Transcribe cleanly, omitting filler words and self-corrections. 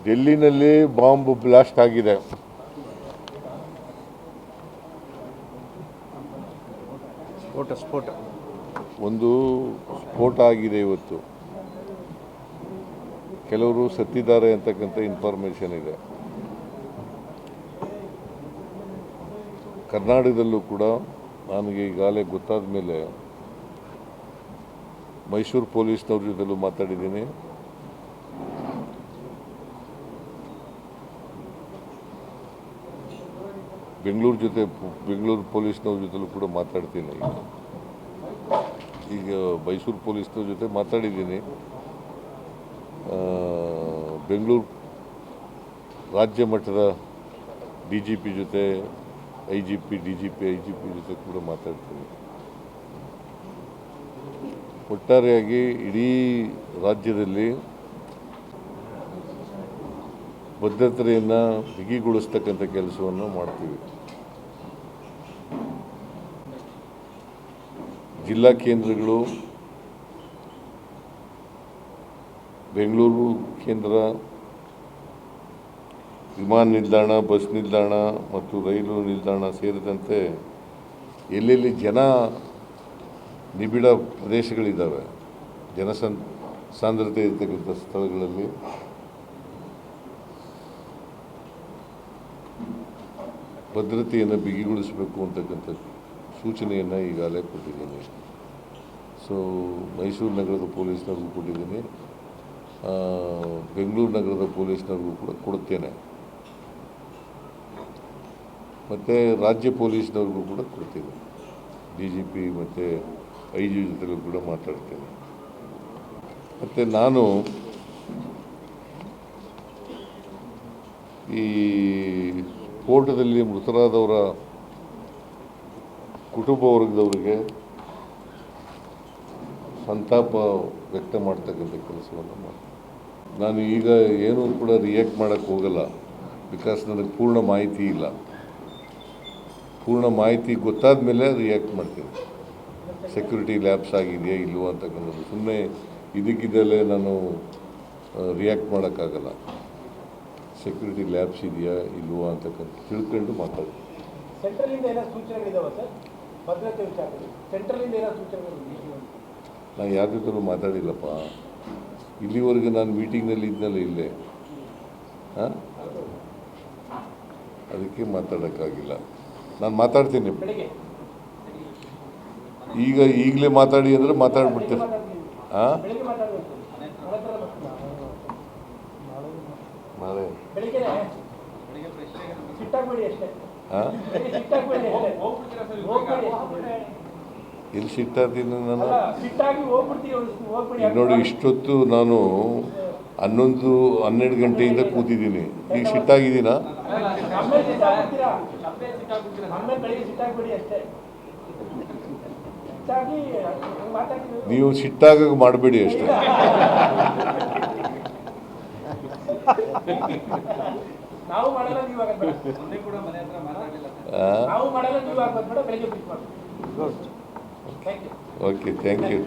ಡೆಲ್ಲಿನಲ್ಲಿ bomb blast ಆಗಿದೆ. ಸ್ಫೋಟ ಒಂದು ಸ್ಫೋಟ ಆಗಿದೆ. ಇವತ್ತು ಕೆಲವರು ಸತ್ತಿದ್ದಾರೆ ಅಂತಕ್ಕಂಥ ಇನ್ಫಾರ್ಮೇಷನ್ ಇದೆ. ಕರ್ನಾಟಕದಲ್ಲೂ ಕೂಡ ನನಗೆ ಈಗಾಗಲೇ ಗೊತ್ತಾದ ಮೇಲೆ ಮೈಸೂರು ಪೊಲೀಸ್ನವ್ರ ಜೊತೆಲೂ ಮಾತಾಡಿದ್ದೀನಿ. ಬೆಂಗಳೂರು ಪೊಲೀಸ್ನವ್ರ ಜೊತೆಲೂ ಕೂಡ ಮಾತಾಡ್ತೀನಿ. ಈಗ ಮೈಸೂರು ಪೊಲೀಸ್ನವ್ರ ಜೊತೆ ಮಾತಾಡಿದ್ದೀನಿ. ಬೆಂಗಳೂರು ರಾಜ್ಯ ಮಟ್ಟದ DGP ಜೊತೆ IGP DGP IGP ಜೊತೆ ಕೂಡ ಮಾತಾಡ್ತೀನಿ. ಒಟ್ಟಾರೆಯಾಗಿ ಇಡೀ ರಾಜ್ಯದಲ್ಲಿ ಭದ್ರತೆಯನ್ನು ಬಿಗಿಗೊಳಿಸ್ತಕ್ಕಂಥ ಕೆಲಸವನ್ನು ಮಾಡ್ತೀವಿ. ಜಿಲ್ಲಾ ಕೇಂದ್ರಗಳು, ಬೆಂಗಳೂರು ಕೇಂದ್ರ, ವಿಮಾನ ನಿಲ್ದಾಣ, ಬಸ್ ನಿಲ್ದಾಣ ಮತ್ತು ರೈಲು ನಿಲ್ದಾಣ ಸೇರಿದಂತೆ ಎಲ್ಲೆಲ್ಲಿ ಜನ ನಿಬಿಡ ಪ್ರದೇಶಗಳಿದ್ದಾವೆ, ಸಾಂದ್ರತೆ ಇರ್ತಕ್ಕಂಥ ಸ್ಥಳಗಳಲ್ಲಿ ಭದ್ರತೆಯನ್ನು ಬಿಗಿಗೊಳಿಸಬೇಕು ಅಂತಕ್ಕಂಥ ಸೂಚನೆಯನ್ನು ಈಗಾಗಲೇ ಕೊಟ್ಟಿದ್ದೀನಿ. ಸೊ ಮೈಸೂರು ನಗರದ ಪೊಲೀಸ್ನವ್ರಿಗೂ ಕೊಟ್ಟಿದ್ದೀನಿ, ಬೆಂಗಳೂರು ನಗರದ ಪೊಲೀಸ್ನವ್ರಿಗೂ ಕೂಡ ಕೊಡುತ್ತೇನೆ, ಮತ್ತು ರಾಜ್ಯ ಪೊಲೀಸ್ನವ್ರಿಗೂ ಕೂಡ ಕೊಡ್ತೀನಿ. DGP ಮತ್ತು IG ಜೊತೆಗೂ ಕೂಡ ಮಾತಾಡ್ತೇನೆ. ಮತ್ತು ನಾನು ಈ ಸ್ಫೋಟದಲ್ಲಿ ಮೃತರಾದವರ ಕುಟುಂಬ ವರ್ಗದವರಿಗೆ ಸಂತಾಪ ವ್ಯಕ್ತ ಮಾಡ್ತಕ್ಕಂಥ ಕೆಲಸವನ್ನು ಮಾಡ್ತೀನಿ. ನಾನು ಈಗ ಏನೂ ಕೂಡ ರಿಯಾಕ್ಟ್ ಮಾಡೋಕ್ಕೆ ಹೋಗಲ್ಲ, ಬಿಕಾಸ್ ನನಗೆ ಪೂರ್ಣ ಮಾಹಿತಿ ಇಲ್ಲ. ಪೂರ್ಣ ಮಾಹಿತಿ ಗೊತ್ತಾದ ಮೇಲೆ ರಿಯಾಕ್ಟ್ ಮಾಡ್ತೀನಿ. ಸೆಕ್ಯೂರಿಟಿ ಲ್ಯಾಬ್ಸ್ ಆಗಿದೆಯಾ ಇಲ್ವೋ ಅಂತಕ್ಕಂಥದ್ದು ಸುಮ್ಮನೆ ಇದಕ್ಕಿದ್ದಲ್ಲೇ ನಾನು ರಿಯಾಕ್ಟ್ ಮಾಡೋಕ್ಕಾಗಲ್ಲ. ಸೆಕ್ಯೂರಿಟಿ ಲ್ಯಾಬ್ಸ್ ಇದೆಯಾ ಇಲ್ವೋ ಅಂತಕ್ಕಂಥ ತಿಳ್ಕೊಂಡು ಮಾತಾಡ್ತೀನಿ. ನಾನು ಯಾರ ಜೊತೆಲೂ ಮಾತಾಡಿಲ್ಲಪ್ಪ. ಇಲ್ಲಿವರೆಗೆ ನಾನು ಮೀಟಿಂಗ್ನಲ್ಲಿ ಇದ್ನಲ್ಲ ಇಲ್ಲೇ, ಅದಕ್ಕೆ ಮಾತಾಡೋಕ್ಕಾಗಿಲ್ಲ. ನಾನು ಮಾತಾಡ್ತೀನಿ. ಈಗಲೇ ಮಾತಾಡಿ ಅಂದರೆ ಮಾತಾಡ್ಬಿಡ್ತೀನಿ. ನಾಳೆ ಎಲ್ಲಿ ಸಿಟ್ಟಾಗ್ತೀನಿ ನಾನು? ಈಗ ನೋಡಿ, ಇಷ್ಟೊತ್ತು ನಾನು 11-12 ಗಂಟೆಯಿಂದ ಕೂತಿದ್ದೀನಿ. ಈಗ ಸಿಟ್ಟಾಗಿದ್ದೀನಾ? ನೀವು ಸಿಟ್ಟಾಗ ಮಾಡಬೇಡಿ ಅಷ್ಟೇ. Okay, thank you.